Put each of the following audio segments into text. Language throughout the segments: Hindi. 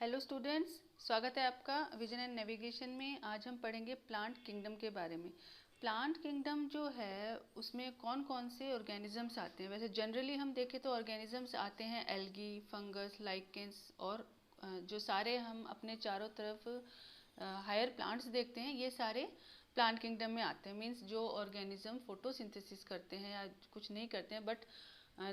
हेलो स्टूडेंट्स, स्वागत है आपका विजन एंड नेविगेशन में। आज हम पढ़ेंगे प्लांट किंगडम के बारे में। प्लांट किंगडम जो है उसमें कौन कौन से ऑर्गेनिजम्स आते हैं। वैसे जनरली हम देखें तो ऑर्गेनिजम्स आते हैं एल्गी, फंगस, लाइकेंस और जो सारे हम अपने चारों तरफ हायर प्लांट्स देखते हैं ये सारे प्लांट किंगडम में आते हैं। मीन्स जो ऑर्गेनिज्म फोटोसिंथेसिस करते हैं या कुछ नहीं करते हैं, but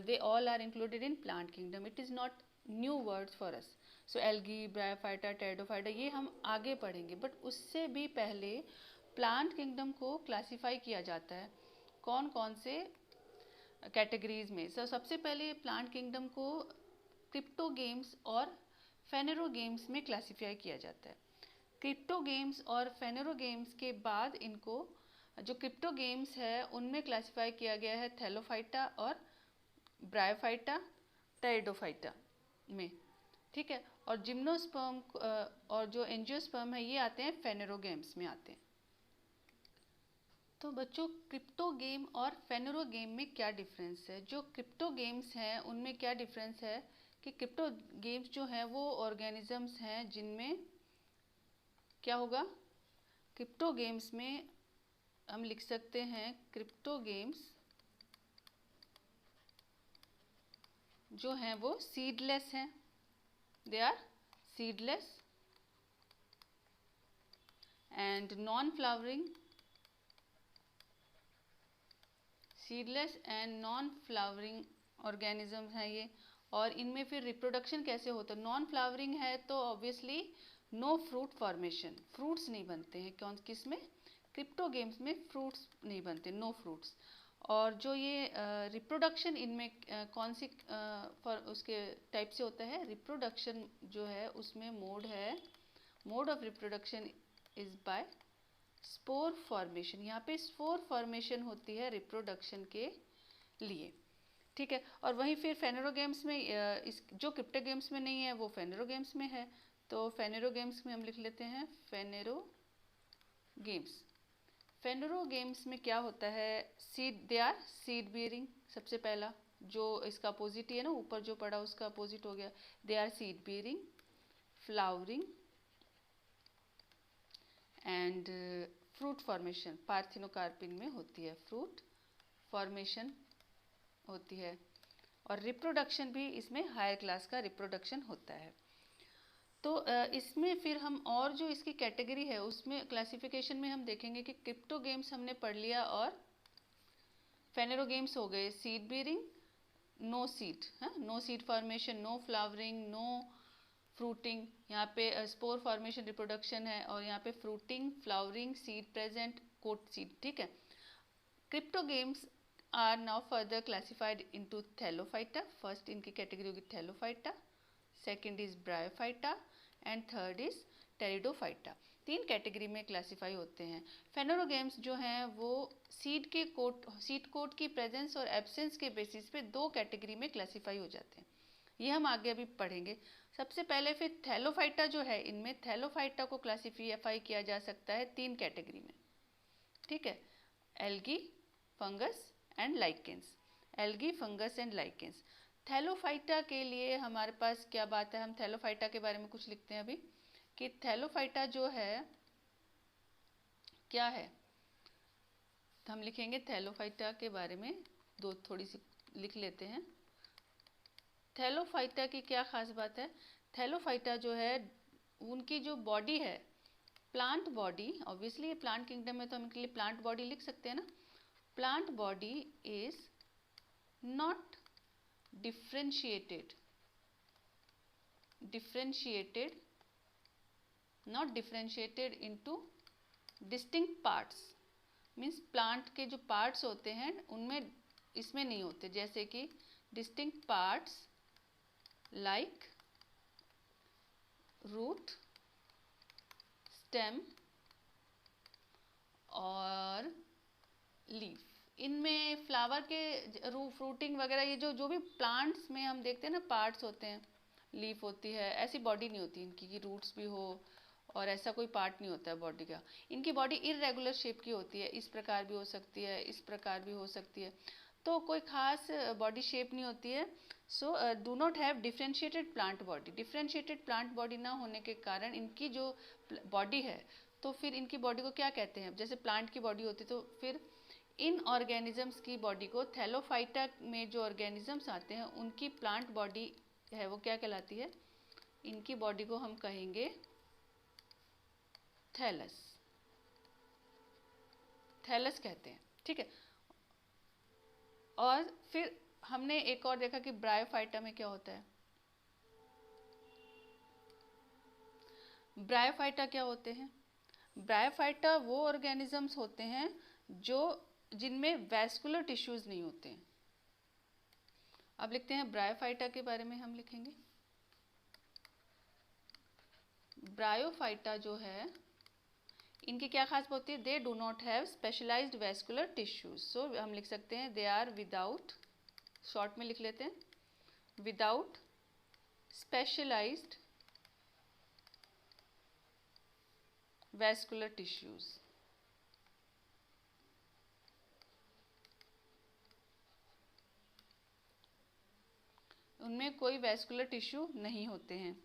they all are included in plant kingdom. It is not new words for us. So algae, bryophyta, pteridophyta ये हम आगे पढ़ेंगे, बट उससे भी पहले प्लांट किंगडम को क्लासिफाई किया जाता है कौन कौन से कैटेगरीज में। सबसे पहले प्लांट किंगडम को क्रिप्टोगेम्स और फेनेरोगेम्स में क्लासिफाई किया जाता है। क्रिप्टोगेम्स और फेनेरोगेम्स के बाद इनको जो क्रिप्टोगेम्स है उनमें क्लासिफाई किया गया है थैलोफाइटा और ब्रायोफाइटा, टेरिडोफाइटा में, ठीक है। और जिम्नोस्पर्म और जो एंजियोस्पर्म है ये आते हैं फेनेरोगेम्स में आते हैं। तो बच्चों, क्रिप्टोगेम और फेनेरोगेम में क्या डिफरेंस है। जो क्रिप्टोगेम्स हैं उनमें क्या डिफरेंस है कि क्रिप्टोगेम्स जो हैं वो ऑर्गेनिजम्स हैं जिनमें क्या होगा, क्रिप्टोगेम्स में हम लिख सकते हैं क्रिप्टोगेम्स जो हैं वो सीडलेस हैं। They are seedless and non flowering, seedless and non flowering organisms हैं ये। और इनमें फिर रिप्रोडक्शन कैसे होता है। नॉन फ्लावरिंग है तो obviously no fruit formation, fruits नहीं बनते हैं। कौन किस में, क्रिप्टोगेम्स में फ्रूट्स नहीं बनते, नो फ्रूट्स। और जो ये रिप्रोडक्शन इनमें कौन सी उसके टाइप से होता है, रिप्रोडक्शन जो है उसमें मोड है, mode of reproduction is by spore formation. यहाँ पे स्पोर फॉर्मेशन होती है रिप्रोडक्शन के लिए, ठीक है। और वहीं फिर फेनेरोगेम्स में इस जो क्रिप्टोगेम्स में नहीं है वो फेनेरोगेम्स में है। तो फेनेरोगेम्स में हम लिख लेते हैं फेनेरोगेम्स। फेनेरोगेम्स में क्या होता है, seed, they are seed bearing. सबसे पहला जो इसका अपोजिट है ना, ऊपर जो पड़ा उसका अपोजिट हो गया। They are seed bearing, flowering and fruit formation parthenocarpy में होती है, फ्रूट फॉर्मेशन होती है। और रिप्रोडक्शन भी इसमें हायर क्लास का रिप्रोडक्शन होता है। तो इसमें फिर हम और जो इसकी कैटेगरी है उसमें क्लासिफिकेशन में हम देखेंगे कि क्रिप्टोगेम्स हमने पढ़ लिया और फेनेरोगेम्स हो गए seed bearing, no seed, no seed formation, no flowering, no fruiting. यहाँ पे स्पोर फॉर्मेशन रिप्रोडक्शन है और यहाँ पे fruiting, flowering, seed present, coat seed, ठीक है। Cryptogams are now further classified into thallophyta. First इनकी कैटेगरी होगी थैलोफाइटा, second is bryophyta and third is pteridophyta. तीन कैटेगरी में क्लासिफाई होते हैं। फेनेरोगेम्स जो हैं वो सीड कोट की प्रेजेंस और एब्सेंस के बेसिस पे दो कैटेगरी में क्लासिफाई हो जाते हैं। ये हम आगे अभी पढ़ेंगे। सबसे पहले फिर थैलोफाइटा जो है, इनमें थैलोफाइटा को क्लासिफाई किया जा सकता है तीन कैटेगरी में, ठीक है। Algae, fungus and lichens. Algae, fungus and lichens. Thallophyta के लिए हमारे पास क्या बात है, हम थैलोफाइटा के बारे में कुछ लिखते हैं अभी कि थैलोफाइटा जो है क्या है। तो हम लिखेंगे थैलोफाइटा के बारे में दो थोड़ी सी लिख लेते हैं। थैलोफाइटा की क्या खास बात है। थैलोफाइटा जो है उनकी जो बॉडी है, प्लांट बॉडी, ऑब्वियसली ये प्लांट किंगडम में तो हम इनके लिए प्लांट बॉडी लिख सकते हैं ना। Plant body is not differentiated, not differentiated into distinct parts। Means plant के जो पार्ट्स होते हैं उनमें इसमें नहीं होते, जैसे कि distinct parts like root, stem और लीफ। इनमें फ्लावर के फ्रूटिंग वगैरह ये जो भी प्लांट्स में हम देखते हैं ना पार्ट्स होते हैं, लीफ होती है, ऐसी बॉडी नहीं होती इनकी कि रूट्स भी हो और ऐसा कोई पार्ट नहीं होता है बॉडी का। इनकी बॉडी इरेगुलर शेप की होती है, इस प्रकार भी हो सकती है, इस प्रकार भी हो सकती है। तो कोई खास बॉडी शेप नहीं होती है। So do not have differentiated plant body. Differentiated plant body ना होने के कारण इनकी जो बॉडी है, तो फिर इनकी बॉडी को क्या कहते हैं? जैसे प्लांट की बॉडी होती, तो फिर इन ऑर्गेनिजम्स की बॉडी को, थैलोफाइटा में जो ऑर्गेनिजम्स आते हैं उनकी प्लांट बॉडी है वो क्या कहलाती है? इनकी बॉडी को हम कहेंगे थैलस। थैलस कहते हैं, ठीक है। और फिर हमने एक और देखा कि ब्रायोफाइटा में क्या होता है। ब्रायोफाइटा क्या होते हैं? ब्रायोफाइटा वो ऑर्गेनिजम्स होते हैं जो जिनमें वैस्कुलर टिश्यूज नहीं होते हैं। अब लिखते हैं ब्रायोफाइटा के बारे में, हम लिखेंगे ब्रायोफाइटा जो है इनकी क्या खास होती है? They do not have specialised vascular tissues. So हम लिख सकते हैं दे आर विदाउट, शॉर्ट में लिख लेते हैं, विदाउट स्पेशलाइज्ड वैस्कुलर टिश्यूज। उनमें कोई वैस्कुलर टिश्यू नहीं होते हैं।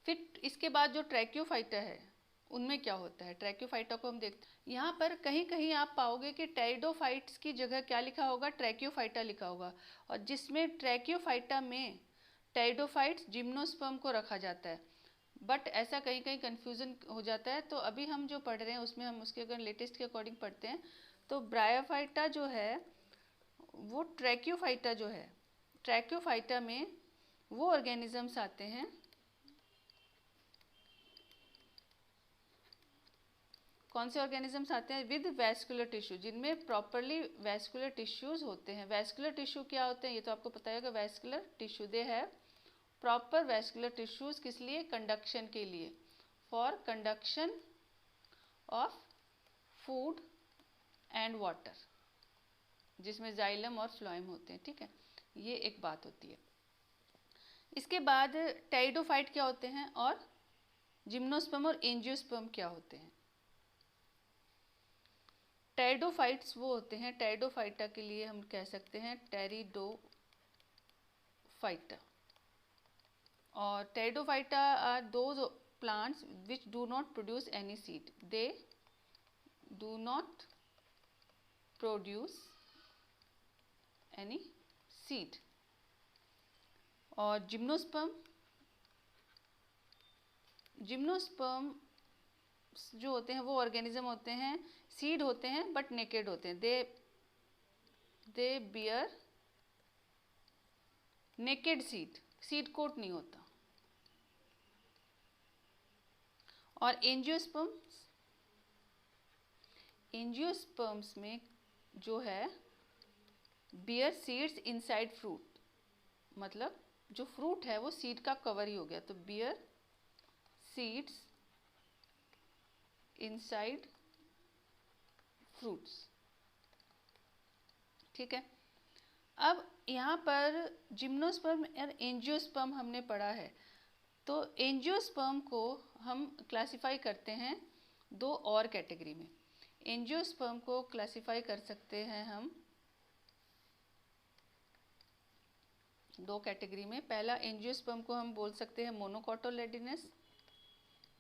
फिर इसके बाद जो ट्रैक्योफाइटा है उनमें क्या होता है? ट्रैक्योफाइटा को हम देखते हैं, यहाँ पर कहीं कहीं आप पाओगे कि टेरिडोफाइट्स की जगह क्या लिखा होगा? ट्रैक्योफाइटा लिखा होगा। और जिसमें ट्रैक्योफाइटा में टेरिडोफाइट्स जिम्नोस्पर्म को रखा जाता है, बट ऐसा कहीं कहीं कंफ्यूजन हो जाता है। तो अभी हम जो पढ़ रहे हैं उसमें हम उसके अगर लेटेस्ट के अकॉर्डिंग पढ़ते हैं तो ब्रायोफाइटा जो है वो ट्रैक्योफाइटा जो है, ट्रैक्योफाइटा में वो ऑर्गेनिजम्स आते हैं कौन से ऑर्गेनिजम्स आते हैं? विद वैस्कुलर टिश्यू, जिनमें प्रॉपरली वैस्कुलर टिश्यूज होते हैं। वैस्कुलर टिश्यू क्या होते हैं ये तो आपको पता होगा। वैस्कुलर टिश्यू दे है प्रॉपर वैस्कुलर टिश्यूज, किस लिए? कंडक्शन के लिए, for conduction of food and water, जिसमें जाइलम और फ्लोएम होते हैं, ठीक है। ये एक बात होती है। इसके बाद टेरिडोफाइट क्या होते हैं और जिम्नोस्पर्म और एंजियोस्पर्म क्या होते हैं? टेरिडोफाइट्स वो होते हैं, टेरिडोफाइटा के लिए हम कह सकते हैं टेरिडोफाइटा। और pteridophyta are those plants which do not produce any seed. They do not produce any seed. और जिम्नोस्पर्म जो होते हैं वो ऑर्गेनिज्म होते हैं, सीड होते हैं बट नेकेड होते हैं। They bear naked seed, seed coat नहीं होता। और एंजियोस्पर्म्स में जो है बियर सीड्स इनसाइड फ्रूट, मतलब जो फ्रूट है वो सीड का कवर ही हो गया, तो बियर सीड्स इनसाइड फ्रूट्स, ठीक है। अब यहाँ पर जिम्नोस्पर्म और एंजियोस्पर्म हमने पढ़ा है, तो एंजियोस्पर्म को हम क्लासिफाई करते हैं दो और कैटेगरी में। एंजियोस्पर्म को क्लासिफाई कर सकते हैं हम दो कैटेगरी में। पहला एंजियोस्पर्म को हम बोल सकते हैं मोनोकोटिलेडोनस,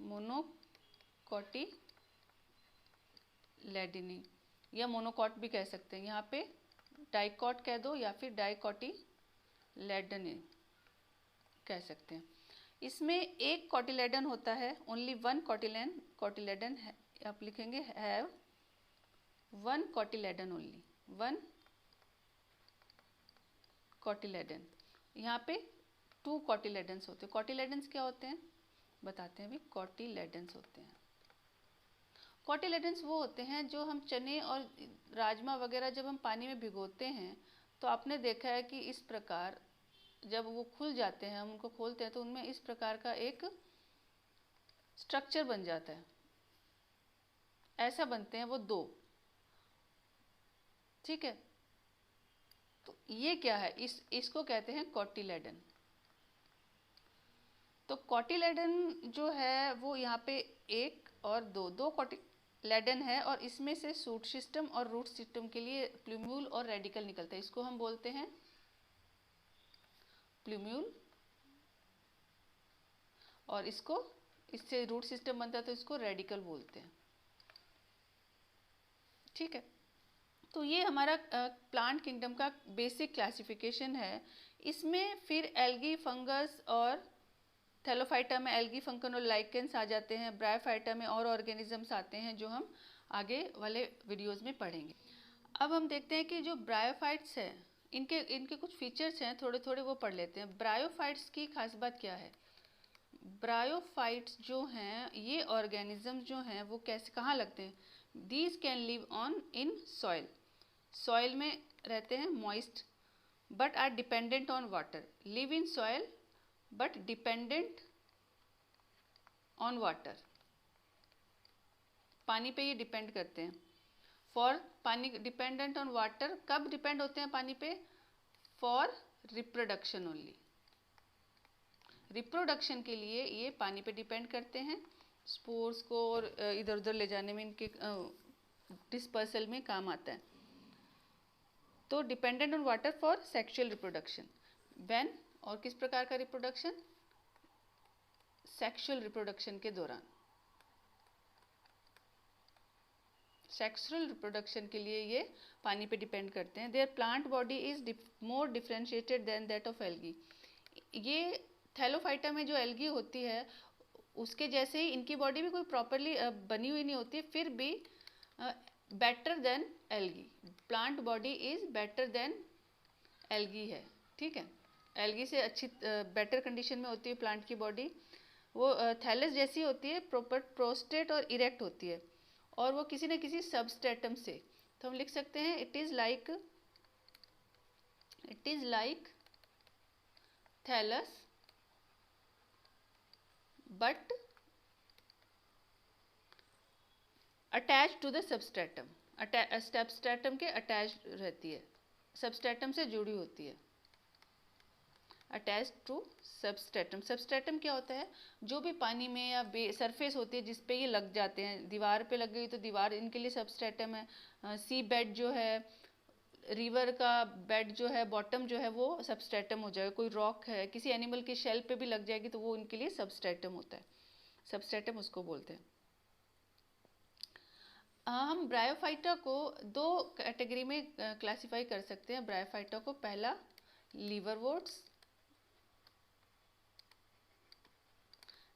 मोनोकोटिलेडनी, या मोनोकॉट भी कह सकते हैं। यहाँ पे डाइकॉट कह दो या फिर डाइकोटिलेडनी कह सकते हैं। इसमें एक कोटिलेडन होता है, ओनली वन कोटिलेडन है, आप लिखेंगे have one cotyledon, only one cotyledon. यहाँ पे टू कोटिलेडन्स होते हैं। कोटिलेडन्स क्या होते हैं बताते हैं अभी। कोटिलेडन्स होते हैं, कोटिलेडन्स वो होते हैं जो हम चने और राजमा वगैरह जब हम पानी में भिगोते हैं तो आपने देखा है कि इस प्रकार जब वो खुल जाते हैं, हम उनको खोलते हैं तो उनमें इस प्रकार का एक स्ट्रक्चर बन जाता है, ऐसा बनते हैं वो दो, ठीक है। तो ये क्या है? इसको कहते हैं कोटिलेडन। तो कोटिलेडन जो है वो यहाँ पे एक और दो लेडन है और इसमें से शूट सिस्टम और रूट सिस्टम के लिए प्लूम्यूल और रेडिकल निकलता है। इसको हम बोलते हैं प्लूम्यूल, और इससे रूट सिस्टम बनता है तो इसको रेडिकल बोलते हैं। ठीक है, तो ये हमारा प्लांट किंगडम का बेसिक क्लासिफिकेशन है। इसमें फिर एल्गी, फंगस और थैलोफाइटा में एल्गी, फंगस और लाइकेंस आ जाते हैं। ब्रायोफाइटा में और ऑर्गेनिजम्स आते हैं जो हम आगे वाले वीडियोस में पढ़ेंगे। अब हम देखते हैं कि जो ब्रायोफाइट्स हैं इनके कुछ फीचर्स हैं, थोड़े थोड़े वो पढ़ लेते हैं। ब्रायोफाइट्स की खास बात क्या है? ब्रायोफाइट्स जो हैं ये ऑर्गेनिज्म जो हैं वो कैसे कहाँ लगते हैं? These can live on in soil, soil में रहते हैं, moist, but are dependent on water. Live in soil but dependent on water, पानी पे ये डिपेंड करते हैं। फॉर पानी डिपेंडेंट ऑन वाटर, कब डिपेंड होते हैं पानी पे? फॉर रिप्रोडक्शन ओनली, रिप्रोडक्शन के लिए ये पानी पे डिपेंड करते हैं। स्पोर्स को और इधर उधर ले जाने में, इनके डिस्पर्सल में काम आता है। तो dependent on water for sexual reproduction. When, और किस प्रकार का रिप्रोडक्शन? सेक्सुअल रिप्रोडक्शन के दौरान। सेक्सुअल रिप्रोडक्शन के लिए ये पानी पे डिपेंड करते हैं। Their plant body is more differentiated than that of algae. ये थैलोफाइटा में जो एल्गी होती है उसके जैसे ही इनकी बॉडी भी कोई प्रॉपरली बनी हुई नहीं होती है, फिर भी better than algae. Plant body is better than algae है। ठीक है, एल्गी से अच्छी बेटर कंडीशन में होती है प्लांट की बॉडी। वो थैलस जैसी होती है, प्रॉपर प्रोस्टेट और इरेक्ट होती है, और वो किसी न किसी सबस्ट्रेटम से। तो हम लिख सकते हैं it is like thallus but attach to the substratum. Substratum के अटैच रहती है, सबस्ट्रेटम से जुड़ी होती है। Attach to substratum. सबस्ट्रेटम क्या होता है? जो भी पानी में या सरफेस होती है जिस पे ये लग जाते हैं। दीवार पे लग गई तो दीवार इनके लिए सबस्ट्रेटम है। सी बेड जो है, रिवर का बेड जो है, बॉटम जो है वो सबस्ट्रेटम हो जाएगा। कोई रॉक है, किसी एनिमल के शेल पे भी लग जाएगी तो वो इनके लिए सबस्ट्रेटम होता है। सबस्ट्रेटम उसको बोलते हैं। हम ब्रायोफाइटा को दो कैटेगरी में क्लासिफाई कर सकते हैं। ब्रायोफाइटा को, पहला लीवरवोर्ट्स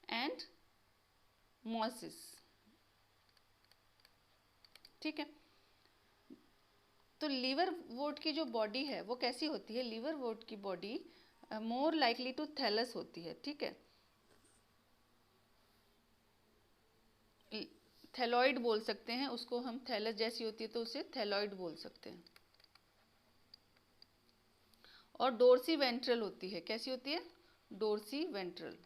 एंड मॉसिस। ठीक है, तो लीवरवोर्ट की जो बॉडी है वो कैसी होती है? लीवरवोर्ट की body more likely to thallus होती है। ठीक है, थैलॉइड बोल सकते हैं उसको हम, थैलस जैसी होती है तो उसे थैलॉइड बोल सकते हैं। और डोर्सी वेंट्रल होती है। कैसी होती है? Dorsi ventral.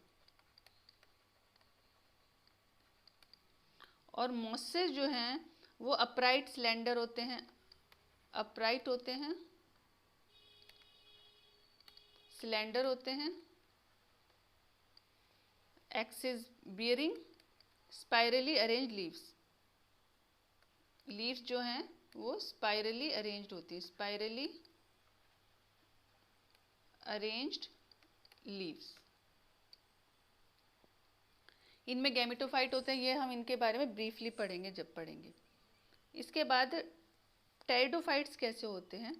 और मॉसेस जो हैं वो अपराइट स्लेंडर होते हैं, अपराइट होते हैं, स्लेंडर होते हैं, axis bearing, spirally arranged leaves. Leaves जो हैं वो स्पाइरली अरेंज्ड होती है, स्पाइरली अरेंज्ड लीव्स। इनमें गैमेटोफाइट होते हैं, ये हम इनके बारे में ब्रीफली पढ़ेंगे जब पढ़ेंगे। इसके बाद टेरिडोफाइट्स कैसे होते हैं?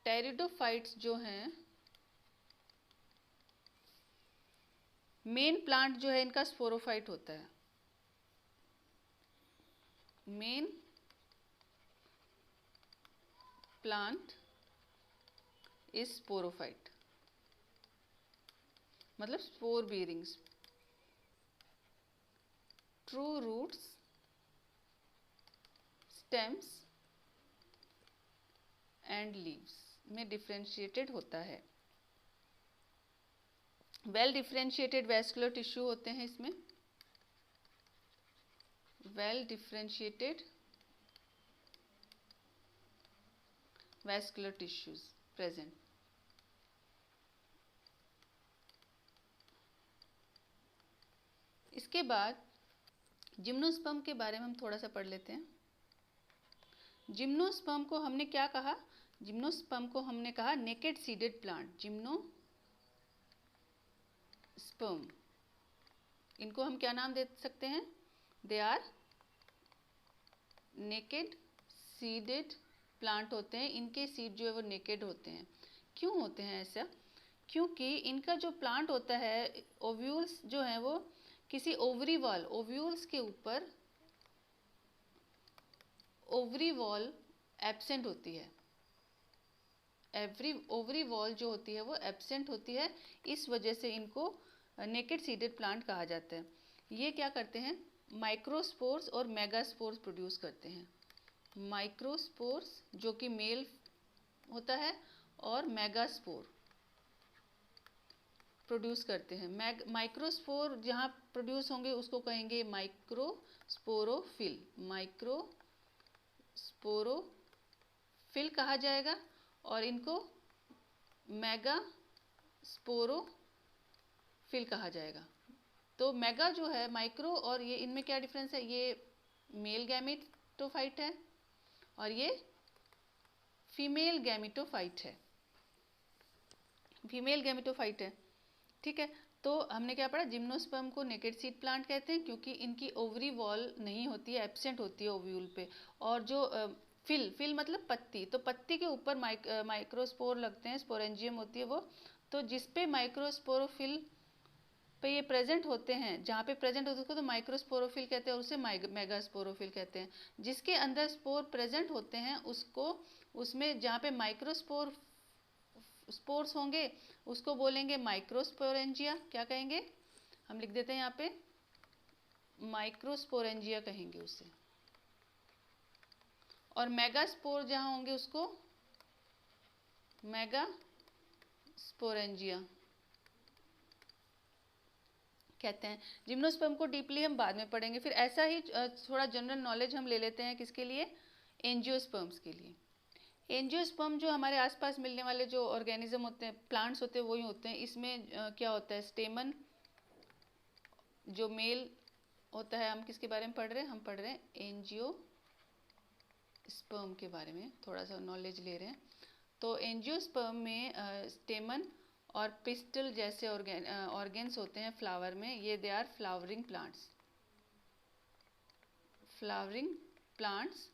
टेरिडोफाइट्स जो हैं, मेन प्लांट जो है इनका स्पोरोफाइट होता है। मेन प्लांट इज स्पोरोफाइट, मतलब spore bearings. True roots, stems and leaves में डिफरेंशिएटेड होता है। वेल डिफरेंशिएटेड वैस्कुलर टिश्यू होते हैं इसमें, well differentiated vascular tissues present. इसके बाद जिम्नोस्पर्म के बारे में हम थोड़ा सा पढ़ लेते हैं। जिम्नोस्पर्म को हमने क्या कहा? जिम्नोस्पर्म को हमने कहा नेकेड सीडेड प्लांट। जिम्नोस्पर्म, इनको हम क्या नाम दे सकते हैं? They are naked seeded plant होते हैं। इनके सीड जो है वो नेकेड होते हैं। क्यों होते हैं ऐसा? क्योंकि इनका जो प्लांट होता है, ओव्यूल्स जो है वो किसी ओवरी वॉल, ओव्यूल्स के ऊपर ओवरी वॉल एब्सेंट होती है। ओवरी वॉल जो होती है वो एब्सेंट होती है, इस वजह से इनको नेकेड सीडेड प्लांट कहा जाता है। ये क्या करते हैं? माइक्रोस्पोर्स और मेगास्पोर्स प्रोड्यूस करते हैं। माइक्रोस्पोर्स जो कि मेल होता है और मेगास्पोर प्रोड्यूस करते हैं। माइक्रोस्पोर जहाँ प्रोड्यूस होंगे उसको कहेंगे माइक्रोस्पोरोफिल। माइक्रोस्पोरोफिल कहा जाएगा और इनको मेगास्पोरोफिल कहा जाएगा। तो मेगा जो है माइक्रो, और ये इनमें क्या डिफरेंस है? ये मेल गैमेटोफाइट है और ये फीमेल गैमेटोफाइट है। फीमेल गैमेटोफाइट है, ठीक है। तो हमने क्या पढ़ा? जिम्नोस्पर्म को नेकेड सीड प्लांट कहते हैं क्योंकि इनकी ओवरी वॉल नहीं होती है, एब्सेंट होती है ओव्यूल पे। और जो फिल मतलब पत्ती, तो पत्ती के ऊपर माइक्रोस्पोर लगते हैं, स्पोरेंजियम होती है वो। तो जिसपे माइक्रोस्पोरोफिल पे ये प्रेजेंट होते हैं, जहाँ पे प्रेजेंट होते हैं उसको तो माइक्रोस्पोरोफिल कहते हैं और उसे मेगास्पोरोफिल कहते हैं। जिसके अंदर स्पोर प्रेजेंट होते हैं उसको, उसमें जहाँ पे स्पोर्स होंगे उसको बोलेंगे माइक्रोस्पोरेंजिया। क्या कहेंगे? हम लिख देते हैं यहाँ पे, माइक्रोस्पोरेंजिया कहेंगे उसे। और मेगास्पोर जहाँ होंगे उसको मेगास्पोरेंजिया कहते हैं। जिम्नोस्पर्म को डीपली हम बाद में पढ़ेंगे। फिर ऐसा ही थोड़ा जनरल नॉलेज हम ले लेते हैं, किसके लिए? एंजियोस्पर्म्स के लिए। एंजियोस्पर्म जो हमारे आसपास मिलने वाले जो ऑर्गेनिज्म होते हैं, प्लांट्स होते हैं, वही होते हैं। इसमें क्या होता है? स्टेमन जो मेल होता है। हम किसके बारे में पढ़ रहे हैं? हम पढ़ रहे हैं एंजियोस्पर्म के बारे में, थोड़ा सा नॉलेज ले रहे हैं। तो एंजियोस्पर्म में स्टेमन और पिस्टल जैसे ऑर्गेन्स होते हैं फ्लावर में। ये they are flowering plants. Flowering plants,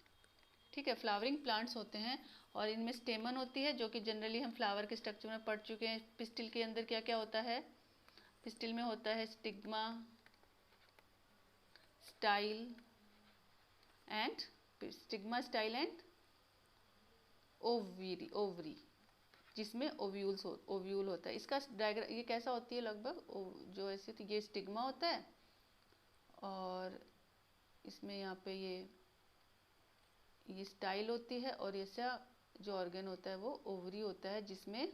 ठीक है, फ्लावरिंग प्लांट्स होते हैं। और इनमें स्टेमन होती है जो कि जनरली हम फ्लावर के स्ट्रक्चर में पढ़ चुके हैं। पिस्टिल के अंदर क्या क्या होता है? पिस्टिल में होता है स्टिग्मा, स्टाइल एंड ओवरी, जिसमें ओव्यूल होता है। इसका डायग्राम ये कैसा होती है? लगभग जो ऐसे, तो ये स्टिग्मा होता है और इसमें यहाँ पे ये स्टाइल होती है और ऐसा जो ऑर्गन होता है वो ओवरी होता है, जिसमें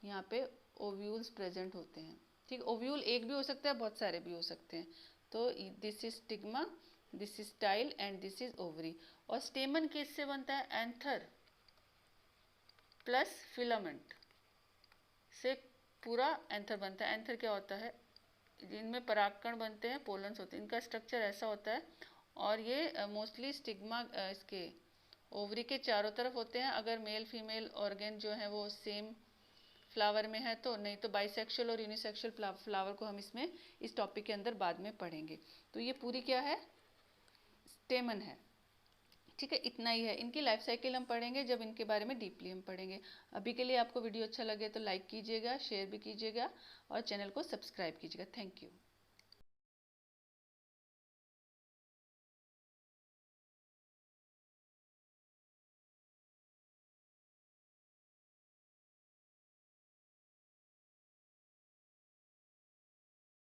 यहाँ पे ओव्यूल्स प्रेजेंट होते हैं। ठीक, ओव्यूल एक भी हो सकता है, बहुत सारे भी हो सकते हैं। तो this is stigma, this is style and this is ovary. और स्टेमन किससे बनता है? एंथर प्लस फिलामेंट से पूरा एंथर बनता है। एंथर क्या होता है? जिनमें परागकण बनते हैं, पोलन्स होते हैं। इनका स्ट्रक्चर ऐसा होता है और ये मोस्टली स्टिग्मा इसके ओवरी के चारों तरफ होते हैं, अगर मेल फीमेल ऑर्गन जो है वो सेम फ्लावर में है तो। नहीं तो बाइसेक्सुअल और यूनिसेक्सुअल फ्लावर को हम इसमें इस टॉपिक के अंदर बाद में पढ़ेंगे। तो ये पूरी क्या है? स्टेमन है, ठीक है। इतना ही है। इनकी लाइफ साइकिल हम पढ़ेंगे जब इनके बारे में डीपली हम पढ़ेंगे। अभी के लिए आपको वीडियो अच्छा लगे तो लाइक कीजिएगा, शेयर भी कीजिएगा और चैनल को सब्सक्राइब कीजिएगा। Thank you.